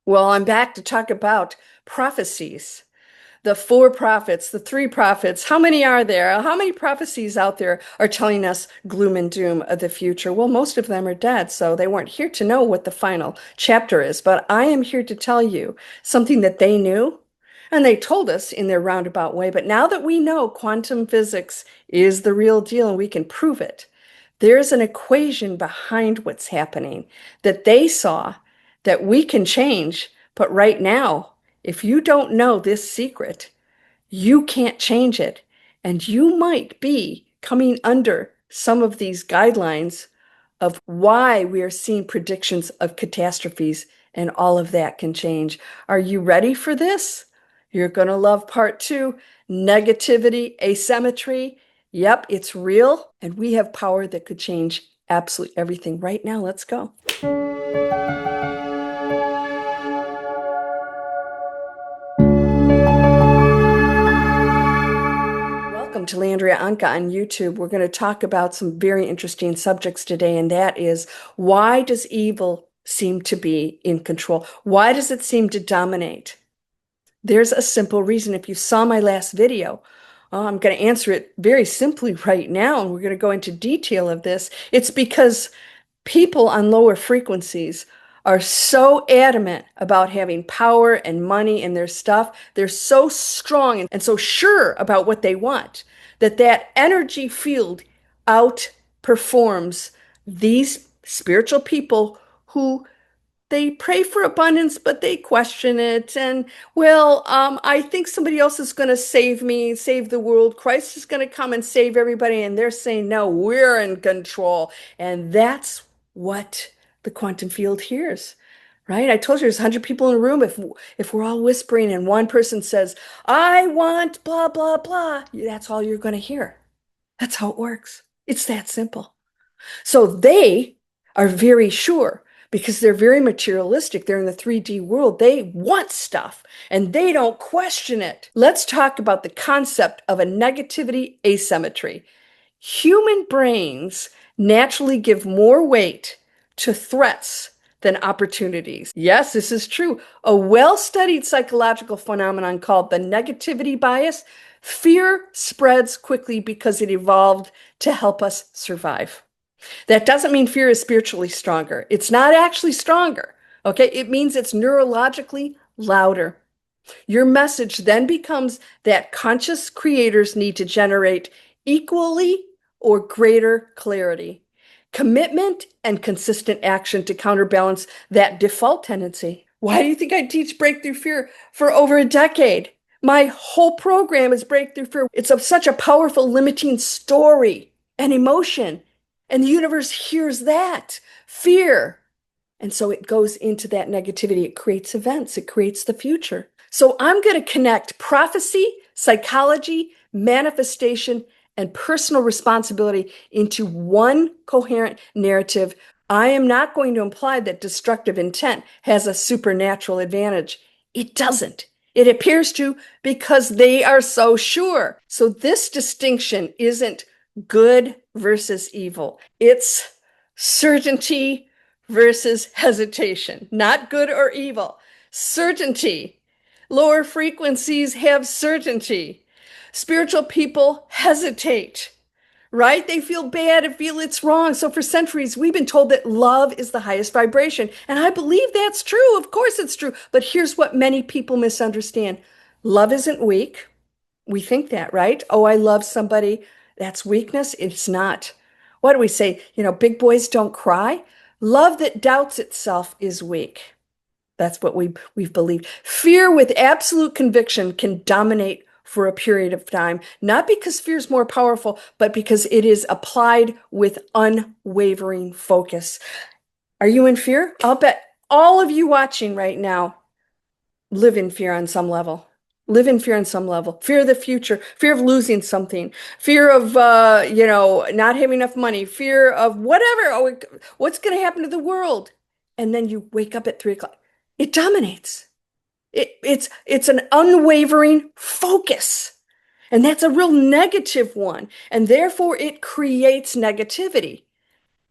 Well, I'm back to talk about prophecies. The four prophets, the three prophets. How many are there? How many prophecies out there are telling us gloom and doom of the future? Well, most of them are dead, so they weren't here to know what the final chapter is. But I am here to tell you something that they knew, and they told us in their roundabout way. But now that we know quantum physics is the real deal and we can prove it, there's an equation behind what's happening that they saw that we can change. But right now, if you don't know this secret, you can't change it. And you might be coming under some of these guidelines of why we are seeing predictions of catastrophes and all of that can change. Are you ready for this? You're going to love part two, negativity, asymmetry. Yep, it's real, and we have power that could change absolutely everything right now. Let's go. Welcome to Landria Onkka on YouTube. We're going to talk about some very interesting subjects today, and that is, why does evil seem to be in control? Why does it seem to dominate? There's a simple reason. If you saw my last video, I'm going to answer it very simply right now, and we're going to go into detail of this. It's because people on lower frequencies are so adamant about having power and money and their stuff. They're so strong and so sure about what they want that that energy field outperforms these spiritual people who they pray for abundance, but they question it. And, well, I think somebody else is going to save me, save the world. Christ is going to come and save everybody. And they're saying, no, we're in control. And that's what the quantum field hears, right? I told you there's 100 people in a room. If we're all whispering and one person says, I want blah, blah, blah, that's all you're going to hear. That's how it works. It's that simple. So they are very sure because they're very materialistic. They're in the 3D world. They want stuff and they don't question it. Let's talk about the concept of a negativity asymmetry. Human brains naturally give more weight to threats than opportunities. Yes, this is true. A well-studied psychological phenomenon called the negativity bias. Fear spreads quickly because it evolved to help us survive. That doesn't mean fear is spiritually stronger. It's not actually stronger. Okay, it means it's neurologically louder. Your message then becomes that conscious creators need to generate equally or greater clarity, commitment, and consistent action to counterbalance that default tendency. Why do you think I teach breakthrough fear for over a decade? My whole program is breakthrough fear. It's such a powerful limiting story and emotion. And the universe hears that fear. And so it goes into that negativity. It creates events. It creates the future. So I'm going to connect prophecy, psychology, manifestation, and personal responsibility into one coherent narrative. I am not going to imply that destructive intent has a supernatural advantage. It doesn't. It appears to because they are so sure. So this distinction isn't good versus evil. It's certainty versus hesitation, not good or evil. Certainty. Lower frequencies have certainty. Spiritual people hesitate, right? They feel bad and feel it's wrong. So for centuries, we've been told that love is the highest vibration. And I believe that's true. Of course it's true. But here's what many people misunderstand. Love isn't weak. We think that, right? Oh, I love somebody. That's weakness. It's not. What do we say? Big boys don't cry. Love that doubts itself is weak. That's what we've believed. Fear with absolute conviction can dominate for a period of time, not because fear is more powerful, but because it is applied with unwavering focus. Are you in fear? I'll bet all of you watching right now live in fear on some level. Live in fear on some level. Fear of the future, fear of losing something, fear of, not having enough money, fear of whatever. Oh, what's going to happen to the world? And then you wake up at 3 o'clock. It dominates. It's an unwavering focus. And that's a real negative one. And therefore, it creates negativity.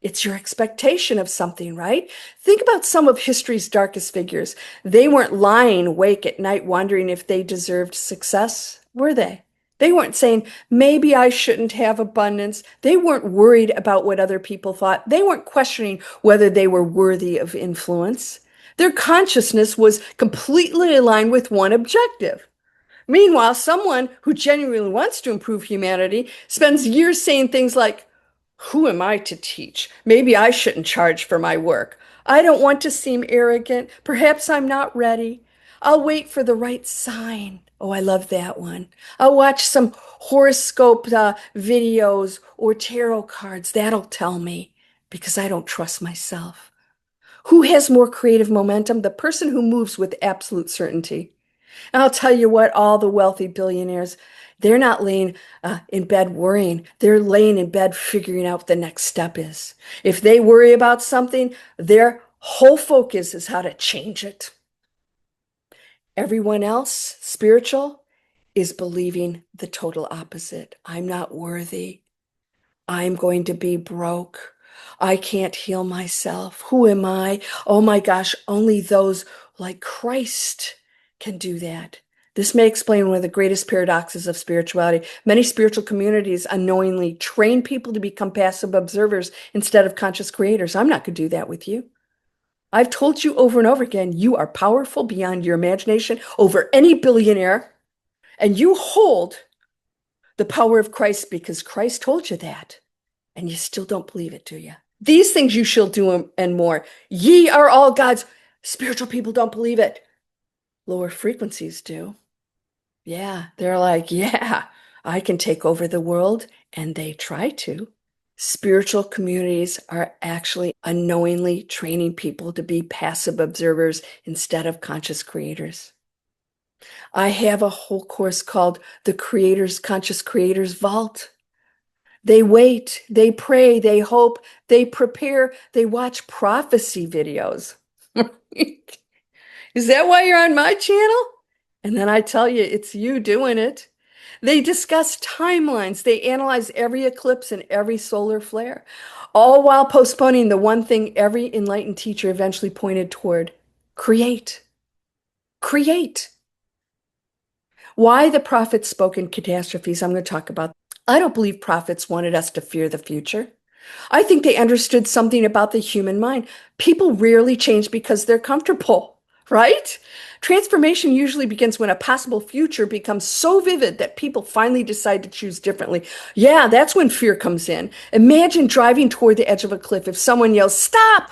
It's your expectation of something, right? Think about some of history's darkest figures. They weren't lying awake at night wondering if they deserved success, were they? They weren't saying, maybe I shouldn't have abundance. They weren't worried about what other people thought. They weren't questioning whether they were worthy of influence. Their consciousness was completely aligned with one objective. Meanwhile, someone who genuinely wants to improve humanity spends years saying things like, who am I to teach? Maybe I shouldn't charge for my work. I don't want to seem arrogant. Perhaps I'm not ready. I'll wait for the right sign. Oh, I love that one. I'll watch some horoscope videos or tarot cards. That'll tell me because I don't trust myself. Who has more creative momentum? The person who moves with absolute certainty. And I'll tell you what, all the wealthy billionaires, they're not laying in bed worrying. They're laying in bed figuring out what the next step is. If they worry about something, their whole focus is how to change it. Everyone else, spiritual, is believing the total opposite. I'm not worthy. I'm going to be broke. I can't heal myself. Who am I? Oh my gosh, only those like Christ can do that. This may explain one of the greatest paradoxes of spirituality. Many spiritual communities unknowingly train people to become passive observers instead of conscious creators. I'm not going to do that with you. I've told you over and over again, you are powerful beyond your imagination over any billionaire, and you hold the power of Christ because Christ told you that. And you still don't believe it, do you? These things you shall do and more. Ye are all God's. Spiritual people don't believe it. Lower frequencies do. Yeah, they're like, yeah, I can take over the world. And they try to. Spiritual communities are actually unknowingly training people to be passive observers instead of conscious creators. I have a whole course called The Creators, Conscious Creators Vault. They wait, they pray, they hope, they prepare, they watch prophecy videos. Is that why you're on my channel? And then I tell you, it's you doing it. They discuss timelines. They analyze every eclipse and every solar flare, all while postponing the one thing every enlightened teacher eventually pointed toward: create. Create. Why the prophets spoke in catastrophes, I'm going to talk about. I don't believe prophets wanted us to fear the future. I think they understood something about the human mind. People rarely change because they're comfortable, right? Transformation usually begins when a possible future becomes so vivid that people finally decide to choose differently. Yeah, that's when fear comes in. Imagine driving toward the edge of a cliff. If someone yells, "Stop!"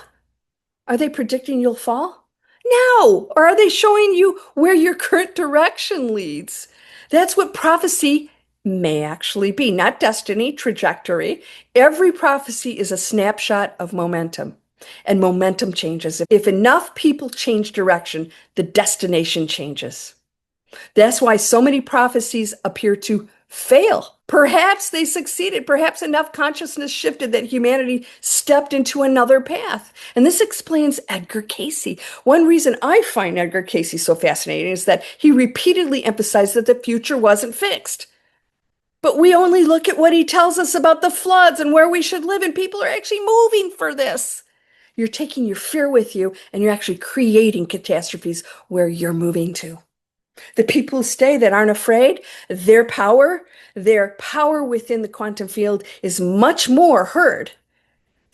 Are they predicting you'll fall? No. Or are they showing you where your current direction leads? That's what prophecy may actually be, not destiny, trajectory. Every prophecy is a snapshot of momentum, and momentum changes. If enough people change direction, the destination changes. That's why so many prophecies appear to fail. Perhaps they succeeded. Perhaps enough consciousness shifted that humanity stepped into another path. And this explains Edgar Cayce. One reason I find Edgar Cayce so fascinating is that he repeatedly emphasized that the future wasn't fixed. But we only look at what he tells us about the floods and where we should live, and people are actually moving for this. You're taking your fear with you, and you're actually creating catastrophes where you're moving to. The people who stay that aren't afraid, their power within the quantum field is much more heard.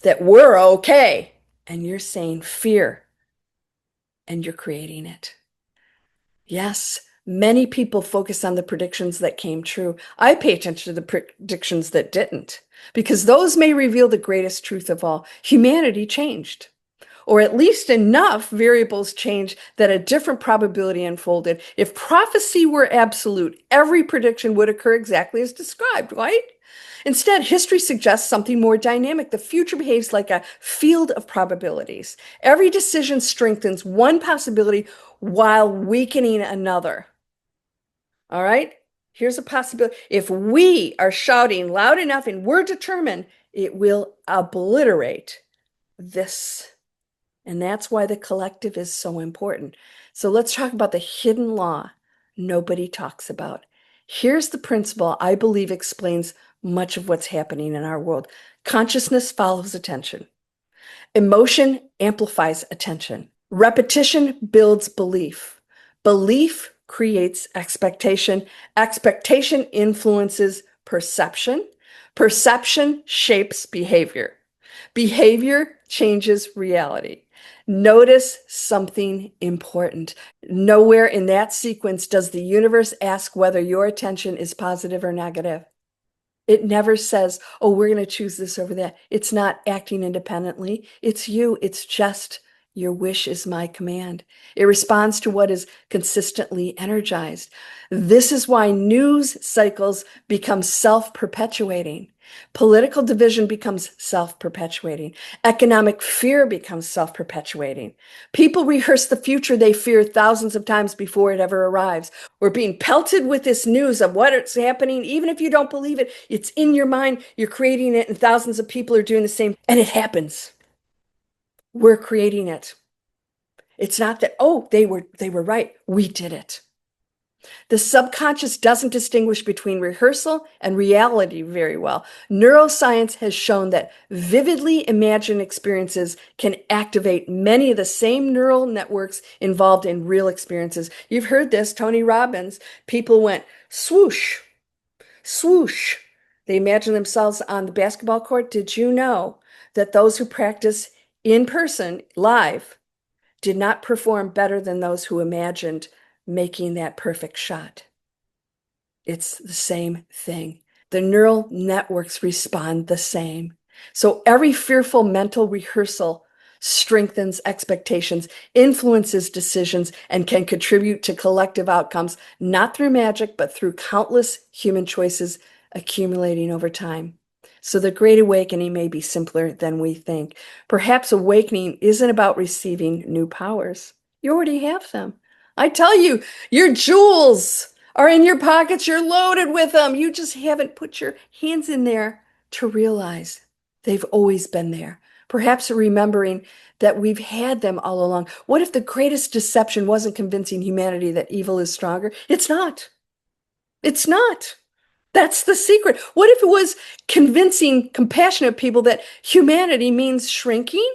That we're okay. And you're saying fear, and you're creating it. Yes, many people focus on the predictions that came true. I pay attention to the predictions that didn't, because those may reveal the greatest truth of all. Humanity changed. Or at least enough variables changed that a different probability unfolded. If prophecy were absolute, every prediction would occur exactly as described, right? Instead, history suggests something more dynamic. The future behaves like a field of probabilities. Every decision strengthens one possibility while weakening another. All right? Here's a possibility. If we are shouting loud enough and we're determined, it will obliterate this. And that's why the collective is so important. So let's talk about the hidden law nobody talks about. Here's the principle I believe explains much of what's happening in our world. Consciousness follows attention. Emotion amplifies attention. Repetition builds belief. Belief creates expectation. Expectation influences perception. Perception shapes behavior. Behavior changes reality. Notice something important. Nowhere in that sequence does the universe ask whether your attention is positive or negative. It never says, oh, we're going to choose this over that. It's not acting independently. It's you. It's just your wish is my command. It responds to what is consistently energized. This is why news cycles become self-perpetuating. Political division becomes self-perpetuating. Economic fear becomes self-perpetuating. People rehearse the future they fear thousands of times before it ever arrives. We're being pelted with this news of what is happening. Even if you don't believe it, it's in your mind. You're creating it, and thousands of people are doing the same. And it happens. We're creating it. It's not that, oh, they were right. We did it. The subconscious doesn't distinguish between rehearsal and reality very well. Neuroscience has shown that vividly imagined experiences can activate many of the same neural networks involved in real experiences. You've heard this, Tony Robbins. People went swoosh, swoosh. They imagined themselves on the basketball court. Did you know that those who practice in person, live, did not perform better than those who imagined making that perfect shot? It's the same thing. The neural networks respond the same. So every fearful mental rehearsal strengthens expectations, influences decisions, and can contribute to collective outcomes, not through magic, but through countless human choices accumulating over time. So the Great Awakening may be simpler than we think. Perhaps awakening isn't about receiving new powers. You already have them. I tell you, your jewels are in your pockets. You're loaded with them. You just haven't put your hands in there to realize they've always been there. Perhaps remembering that we've had them all along. What if the greatest deception wasn't convincing humanity that evil is stronger? It's not. It's not. That's the secret. What if it was convincing compassionate people that humanity means shrinking?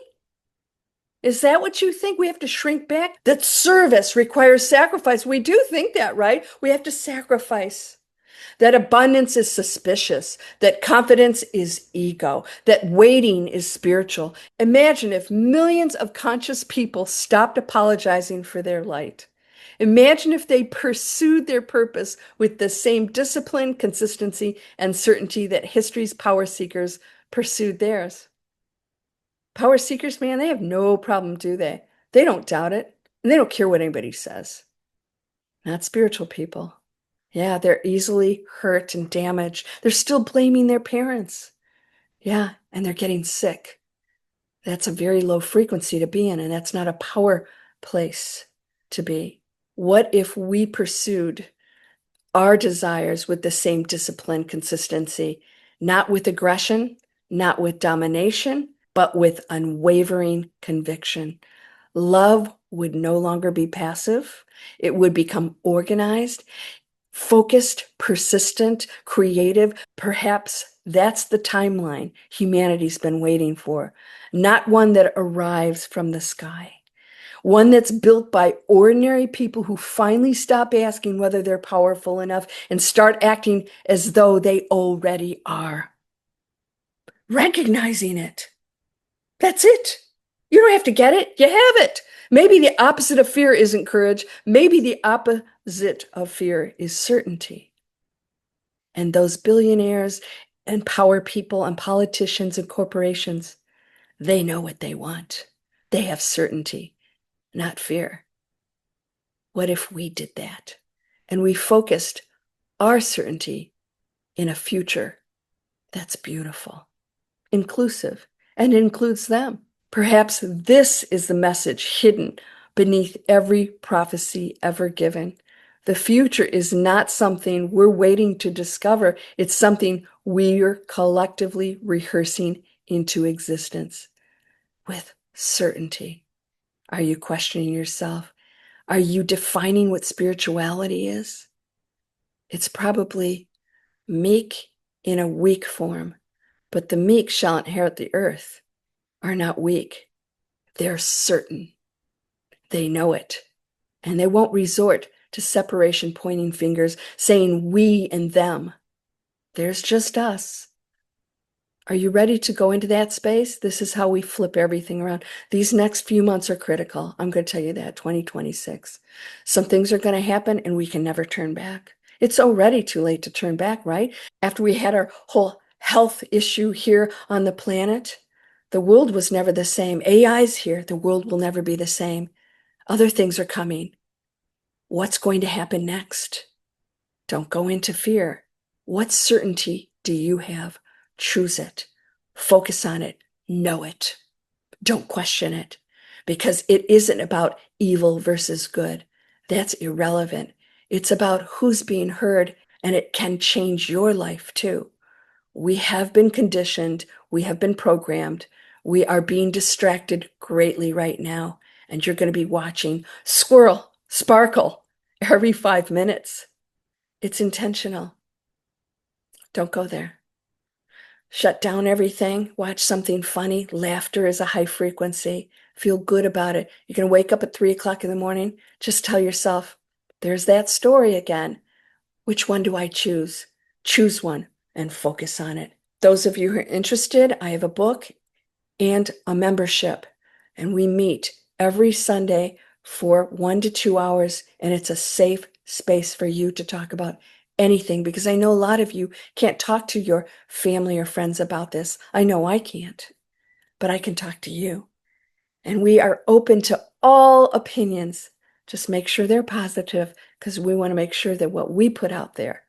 Is that what you think? We have to shrink back? That service requires sacrifice. We do think that, right? We have to sacrifice. That abundance is suspicious, that confidence is ego, that waiting is spiritual. Imagine if millions of conscious people stopped apologizing for their light. Imagine if they pursued their purpose with the same discipline, consistency, and certainty that history's power seekers pursued theirs. Power seekers, man, they have no problem, do they? They don't doubt it, and they don't care what anybody says. Not spiritual people. Yeah, they're easily hurt and damaged. They're still blaming their parents. Yeah, and they're getting sick. That's a very low frequency to be in, and that's not a power place to be. What if we pursued our desires with the same discipline, consistency, not with aggression, not with domination, but with unwavering conviction? Love would no longer be passive. It would become organized, focused, persistent, creative. Perhaps that's the timeline humanity's been waiting for, not one that arrives from the sky. One that's built by ordinary people who finally stop asking whether they're powerful enough and start acting as though they already are. Recognizing it. That's it. You don't have to get it. You have it. Maybe the opposite of fear isn't courage. Maybe the opposite of fear is certainty. And those billionaires and power people and politicians and corporations, they know what they want. They have certainty, not fear. What if we did that? And we focused our certainty in a future that's beautiful, inclusive, and includes them. Perhaps this is the message hidden beneath every prophecy ever given. The future is not something we're waiting to discover. It's something we're collectively rehearsing into existence with certainty. Are you questioning yourself? Are you defining what spirituality is? It's probably meek in a weak form, but the meek shall inherit the earth are not weak. They're certain. They know it. And they won't resort to separation, pointing fingers, saying we and them. There's just us. Are you ready to go into that space? This is how we flip everything around. These next few months are critical. I'm going to tell you that, 2026. Some things are going to happen and we can never turn back. It's already too late to turn back, right? After we had our whole health issue here on the planet, the world was never the same. AI's here. The world will never be the same. Other things are coming. What's going to happen next? Don't go into fear. What certainty do you have? Choose it. Focus on it. Know it. Don't question it, because it isn't about evil versus good. That's irrelevant. It's about who's being heard, and it can change your life too. We have been conditioned. We have been programmed. We are being distracted greatly right now, and you're going to be watching squirrel, sparkle every 5 minutes. It's intentional. Don't go there. Shut down everything. Watch something funny. Laughter is a high frequency. Feel good about it. You're going to wake up at 3 o'clock in the morning. Just tell yourself, there's that story again. Which one do I choose? Choose one and focus on it. Those of you who are interested, I have a book and a membership, and we meet every Sunday for 1 to 2 hours, and it's a safe space for you to talk about anything, because I know a lot of you can't talk to your family or friends about this. I know I can't, but I can talk to you. And we are open to all opinions. Just make sure they're positive, because we want to make sure that what we put out there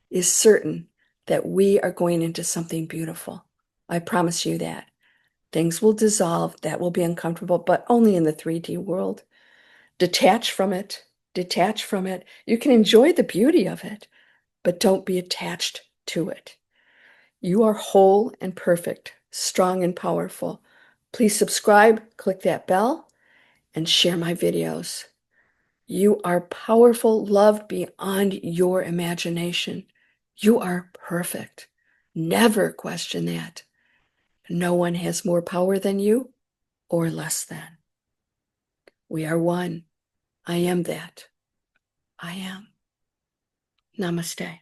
is certain that we are going into something beautiful. I promise you that. Things will dissolve. That will be uncomfortable, but only in the 3D world. Detach from it. Detach from it. You can enjoy the beauty of it, but don't be attached to it. You are whole and perfect, strong and powerful. Please subscribe, click that bell, and share my videos. You are powerful, loved beyond your imagination. You are perfect. Never question that. No one has more power than you or less than. We are one. I am that. I am. Namaste.